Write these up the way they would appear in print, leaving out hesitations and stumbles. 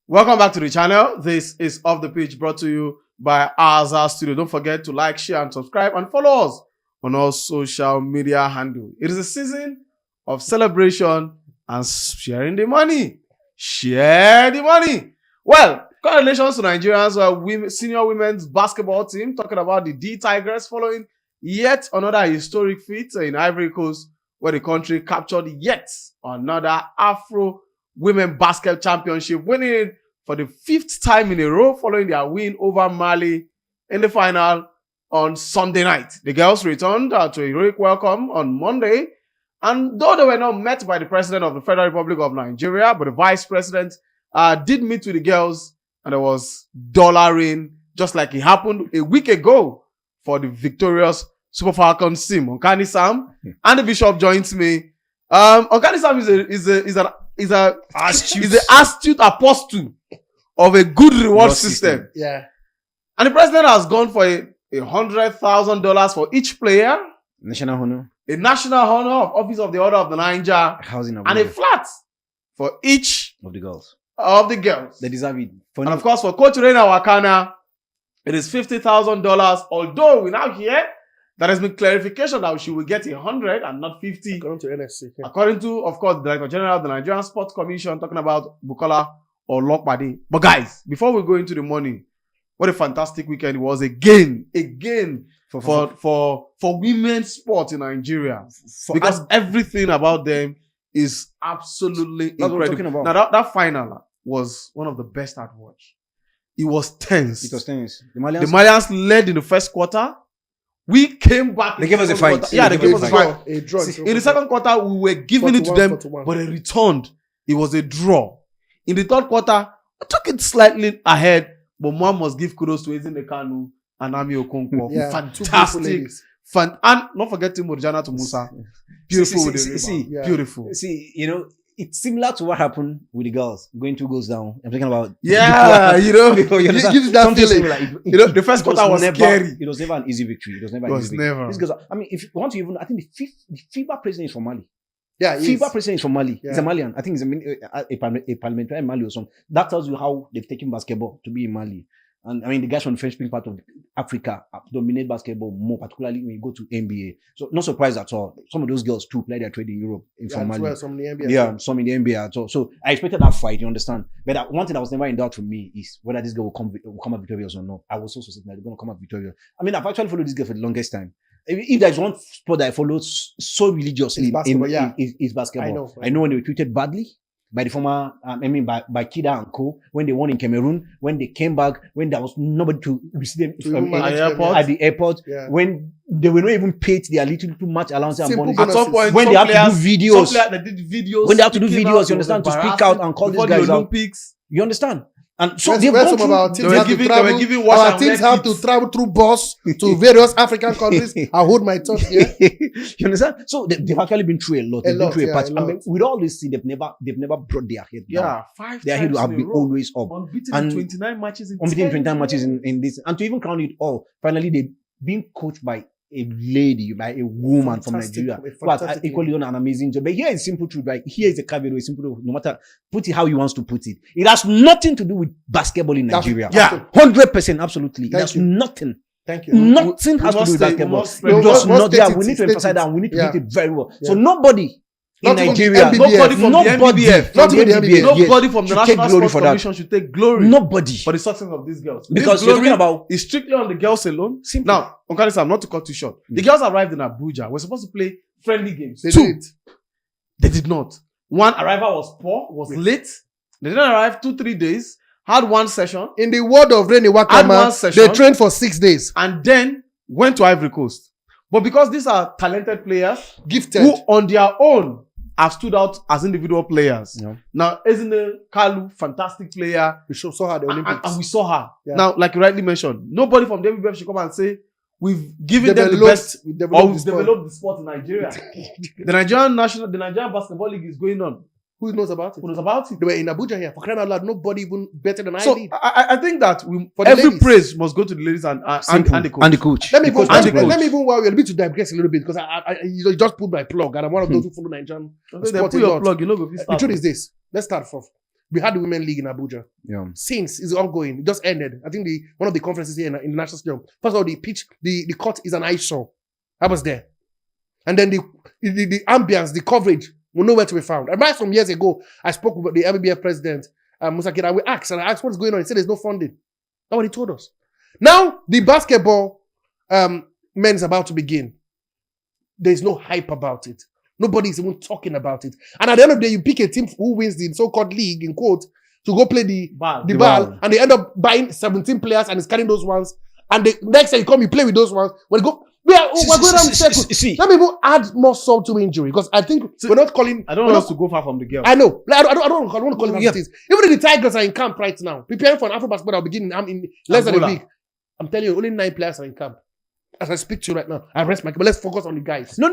Welcome back to the channel. This is Off the Pitch, brought to you by Azar Studio. Don't forget to like, share, and subscribe, and follow us on all social media handles. It is a season of celebration and sharing the money. Share the money. Well, congratulations to Nigerians, senior women's basketball team, talking about the D Tigers following yet another historic feat in Ivory Coast, where the country captured yet another Afro Women Basket Championship, winning it for the 5th time in a row following their win over Mali in the final on Sunday night. The girls returned to a heroic welcome on Monday, and though they were not met by the President of the Federal Republic of Nigeria, but the Vice President did meet with the girls, and there was dollaring, just like it happened a week ago for the victorious Super Falcons team. Onkani Sam and the Bishop joins me. Onkani Sam is an astute apostle of a good reward system. Yeah. And the president has gone for $100,000 for each player. National honor. A national honor of Office of the Order of the Niger. Housing And a flat for each of the girls. They deserve it. And of course, for Coach Rena Wakana, it is $50,000. Although we now hear there has been clarification that she will get 100 and not 50. According to NSC. Yeah. According to, of course, the Director General of the Nigerian Sports Commission, talking about Bukola or Lokpade. But guys, before we go into the money, what a fantastic weekend it was again for women's sport in Nigeria. Because everything about them is absolutely incredible. Now that final was one of the best I've watched. It was tense. It was tense. The Malians led in the first quarter. We came back. They gave us a fight. Quarter. Yeah, they gave us a fight. A draw. In the second quarter, we were giving it to them, but they returned. It was a draw. In the third quarter, I took it slightly ahead, but one must give kudos to Ezine Kanu and Ami Okonkwo. Yeah, fantastic. And not forgetting Murjana to Musa. Beautiful. Beautiful. See, you know, it's similar to what happened with the girls going 2 goals down. I'm talking about you know, you gives that feeling. You know, the first quarter was scary. It was never an easy victory. It was never an easy victory. These girls, I mean, if you want to even, I think the FIBA president is from Mali. Yeah, FIBA president is from Mali. Yeah. He's a Malian. I think he's a parliamentary in Mali or something. That tells you how they've taken basketball to be in Mali. And I mean, the guys from the French-speaking part of Africa dominate basketball more, particularly when you go to NBA. So, not surprised at all. Some of those girls too play their trade in Europe, from Mali. Well, some in the NBA. Yeah, some in the NBA at all. So, I expected that fight, you understand? But one thing that was never in doubt for me is whether this girl will come out victorious or not. I was so certain that they're going to come out victorious. I mean, I've actually followed this girl for the longest time. If there's one sport that I followed so religiously, it's basketball. I know when they were treated badly by the former, by Kida and Co. When they won in Cameroon, when they came back, when there was nobody to receive them at the airport, when they were not even paid their little too much allowance and bonus. At some point, when they have to do videos, when they have to do videos, you understand, to speak out and call these guys out. You understand? And so some of our teams have to travel through bus to various African countries. I hold my tongue here. You understand? So they've actually been through a lot. They've been through a patch. I mean, with all this, they've never brought their head down. Yeah, 5 their head have been always up. Unbeaten 29 matches in this. And to even crown it all, finally they've been coached by a lady, by a woman from Nigeria, who has equally done an amazing job. But here is simple truth, right? Here is a caveat, a simple truth. No matter, put it how you want to put it. It has nothing to do with basketball in Nigeria. 100%, absolutely. It has nothing. Thank you. Nothing has to do with basketball. We need to emphasize that, and we need to hit it very well. So nobody in Nigeria, nobody from the NBBF, nobody from the National Sports Commission should take glory. Nobody for the success of these girls. Because you're talking about is strictly on the girls alone. Simple. Now, Onkani, not to cut too short. The girls arrived in Abuja. We're supposed to play friendly games. They did not. One arrival was poor, was late. They didn't arrive 2-3 days. Had one session. In the word of Rena Wakama, they trained for 6 days and then went to Ivory Coast. But because these are talented players, gifted, who on their own have stood out as individual players. Yeah. Now, Ezine Kalu, fantastic player. We saw her at the Olympics. And we saw her. Yeah. Now, like you rightly mentioned, nobody from the NBBF should come and say, we've given them the best, we've developed the sport in Nigeria. The Nigerian Basketball League is going on. Who knows about it? Who knows about it? They were in Abuja here. For crying out loud, nobody even better than I did. I think that every praise must go to the ladies and the coach. And the coach. Let me even while we're a bit to digress a little bit, because you just put my plug and I'm one of those who follow Nigerian sport. Put your plug, you know. The truth is this. Let's start from We had the Women League in Abuja. Yeah. Since it's ongoing, it just ended. I think one of the conferences here in the National Stadium. First of all, the pitch, the court is an eyesore. I was there. And then the ambience, the coverage, were nowhere to be found. And right some years ago, I spoke with the MBBF president, Musa Kida. I asked what's going on. He said there's no funding. That's what he told us. Now, the basketball men is about to begin. There's no hype about it. Nobody's even talking about it. And at the end of the day, you pick a team who wins the so-called league, in quote, to go play the ball, and they end up buying 17 players and it's carrying those ones. And the next time you come, you play with those ones. When you go, we're going around the circle. Let me even add more salt to injury, because I think we're not calling. I don't want us to go far from the girl. I know. I don't want to call it things. Even if the Tigers are in camp right now, preparing for an AfroBasket that will begin in less than a week. I'm telling you, only 9 players are in camp. As I speak to you right now, I rest my case, but let's focus on the guys. No.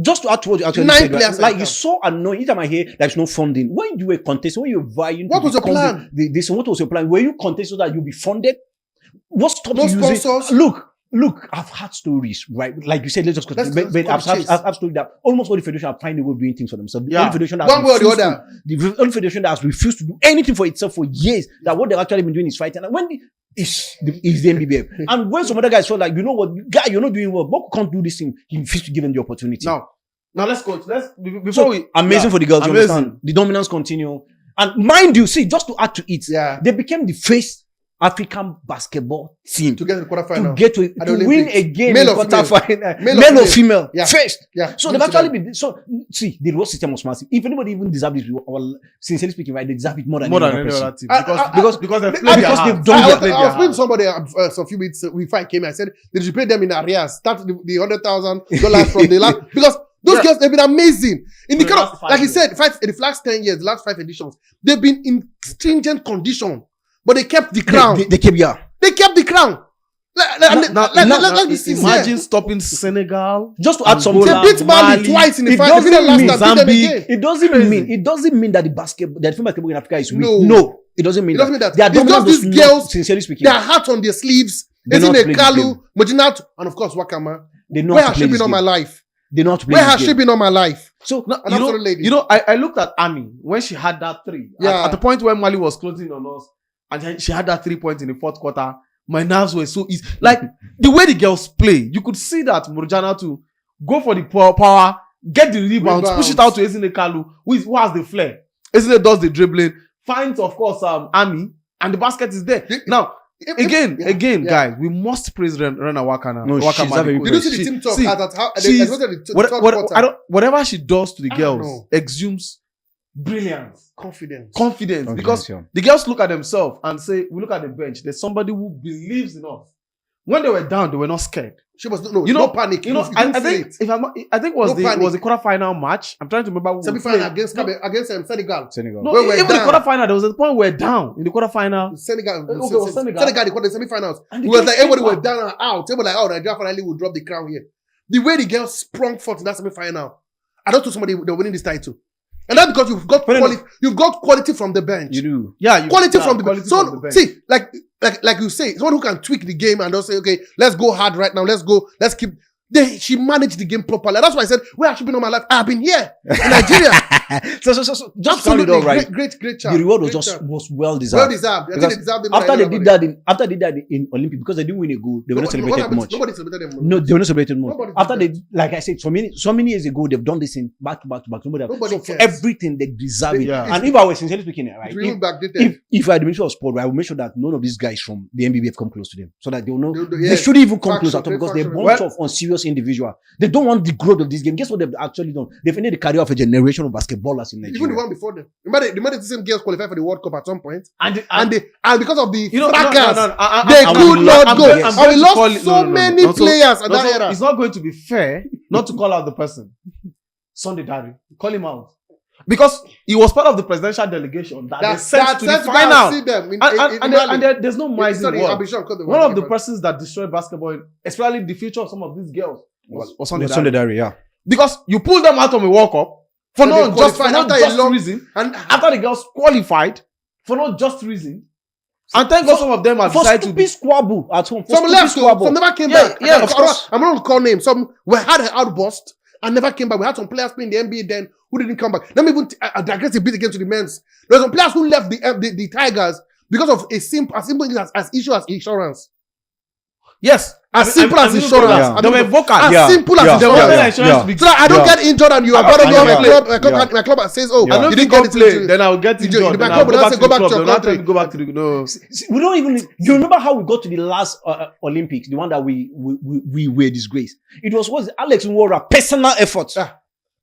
Just to add to what you actually 9 said, players like it's so annoying. Each time I hear there's no funding, when you were contesting, when you were vying, what was your plan? What was your plan? Were you contesting so that you'll be funded? What stopped you using? Sponsors? Look, I've had stories, right? Like you said, let's just continue. But I've stories that almost all the federation are finding a way of doing things for themselves. The only federation that one way or the other. The only federation that has refused to do anything for itself for years, that what they've actually been doing is fighting. And when is the MBBF. And when some other guys felt like, you know what, guy, you're not doing well, but can't do this thing, he refused to give them the opportunity. Now let's go. Amazing for the girls, you understand? The dominance continue. And mind you, see, just to add to it, they became the first African basketball team to get to the quarterfinal, to win a game male in quarterfinal, male or female, first. Yeah. So they've actually been. So see, the reward system was massive. If anybody even deserves it, well, sincerely speaking, right, they deserve it more than any other team because they've done. I was speaking to somebody a few weeks before I came here. I said they should pay them in arrears. Start the $100,000 from the last, because those girls, they've been amazing. In the kind of, like he said, in the last 10 years, the last 5 editions, they've been in stringent condition. But they kept the crown. They kept the crown. Imagine stopping Senegal. Just to add something. They beat Mali twice in the final. It doesn't mean that the female basketball in Africa is weak. No, it doesn't mean that. They are dominant. These girls, sincerely speaking, their heart on their sleeves. Ezine Kalu, Mojinat, and of course Wakama. Where has she been all my life? They know how to play. Where has she been all my life? So I looked at Ami when she had that 3. At the point where Mali was closing on us, and she had that 3 points in the 4th quarter. My nerves were so easy. Like, the way the girls play, you could see that Murjana to go for the power, get the rebounds, push it out to Ezine Kalu, who has the flair. Ezine does the dribbling, finds, of course, Ami, and the basket is there. Now, again, guys, we must praise Rena Wakana. No, she's very good. Did you see the team talk? Whatever she does to the girls exudes brilliance, confidence. Because the girls look at themselves and say, we look at the bench, there's somebody who believes in us. When they were down, they were not scared. She was no panic. I think it was the quarterfinal match. I'm trying to remember. Semi-final against Senegal. No, even the quarterfinal, there was a point we were down in the quarterfinal. Senegal, the semi-finals. We were like, everybody was down and out. Everybody like, Nigeria finally will drop the crown here. The way the girls sprung forth in that semi-final, I don't know somebody they're winning this title. And that's because you've got quality. You've got quality from the bench. You do, quality from the bench. So see, like you say, someone who can tweak the game and just say, okay, let's go hard right now. Let's keep. She managed the game properly. That's why I said, where has she been all my life? I've been here in Nigeria. so just absolutely all right. Great job. The reward was well deserved. Well deserved. I think they deserved it. After they did that in Olympic, because they didn't win a gold, they were not celebrated much. Nobody celebrated them. No, they were not celebrated much. After they, like I said, so many years ago, they've done this in back to back. Nobody for everything they deserve it. And if I was sincerely speaking, right, if I had the Ministry of Sport, I would make sure that none of these guys from the MBBF come close to them, so that they will know they shouldn't even come close at all, because they're a bunch of unserious individual. They don't want the growth of this game. Guess what they've actually done? They've ended the career of a generation of basketballers in Nigeria. Even the one before them. Remember the same girls qualified for the World Cup at some point? And because of the fracas, they could not go. And we lost so many players at that era. It's not going to be fair not to call out the person. Sunday Dari. Call him out. Because he was part of the presidential delegation that they sent to the final. And there's no mice in the world. One of the persons that destroyed basketball, especially the future of some of these girls, was Sunday Dari. Because you pull them out of a World Cup for no just reason. And after the girls qualified for no just reason. And thank God some of them have decided to be squabble at home. Some left, some never came back. I'm not going to call names. Some had an outburst and never came back. We had some players playing the NBA then who who didn't come back. Let me even digress a bit again to the men's. There were some players who left the Tigers because of as simple as issue as insurance. Yes. As simple as insurance. Yeah. They were vocal. As simple as They wanted insurance. insurance. So that I don't get injured and you are bothered Yeah. my club says, oh, I don't you think didn't get play. it. Then I'll get injured. My Then club I'll will not say, go back to the your club. country. Go back to the no. We don't even. You remember how we got to the last Olympics, the one that we were disgraced. It was Alex Nwora personal effort.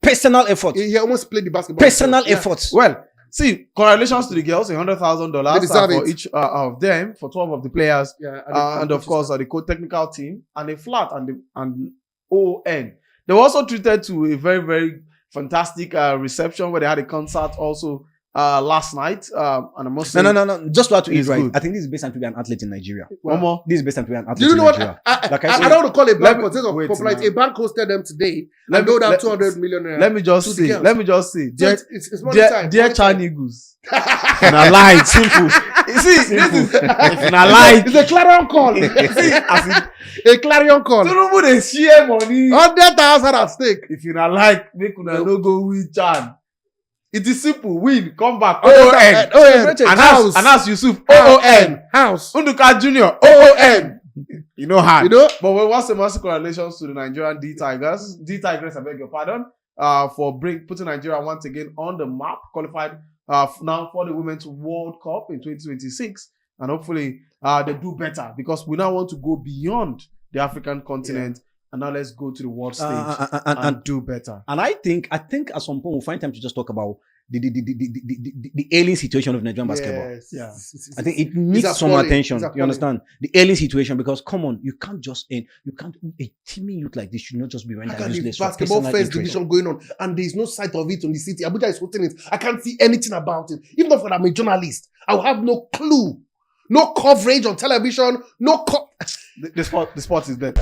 Personal effort. He almost played the basketball. Personal effort. Well, see, congratulations to the girls, They $100,000 deserve for it. each of them, for 12 of the players, Yeah, and of course the Côte technical team, and a flat and ON. They were also treated to a very, very fantastic reception where they had a concert also last night. And I must say, No. Just to add to it, It's right? good. I think this is best time to be an athlete in Nigeria. one more. This is best time to be an athlete Do you in know what? Nigeria. I don't want to call it Let bank, me- but of wait, popularity. man. A bank hosted them today. Let And me- go down let- 200 million naira. Let me just to the say, girls. So dear, it's money time. dear Money Chan time. Eagles, and I lied, simple. You see, this is if I like, It's a clarion call. see, as in, A clarion call. Tinubu dey share money. 100,000 at stake. If you not like, make una no go with Chan. It is simple. Win, come back. OON. OON. Anas Yusuf. OON. House. Unduka Junior. OON. You know hard. You know? But we want some massive congratulations to the Nigerian D Tigers. I beg your pardon. For putting Nigeria once again on the map. Qualified now for the Women's World Cup in 2026. And hopefully they do better because we now want to go beyond the African continent. And now let's go to the world stage and do better. And I think at some point we'll find time to just talk about the ailing situation of Nigerian basketball. Yes. Yeah. I think it needs some attention. You understand? The ailing situation, because come on, you can't just end. You can't. A teaming youth like this should not just be How rendered can the useless for basketball personal first interest. division going on and there's no sight of it on the city? Abuja is hosting it. I can't see anything about it. Even if I'm a journalist, I will have no clue. No coverage on television. The sport is dead.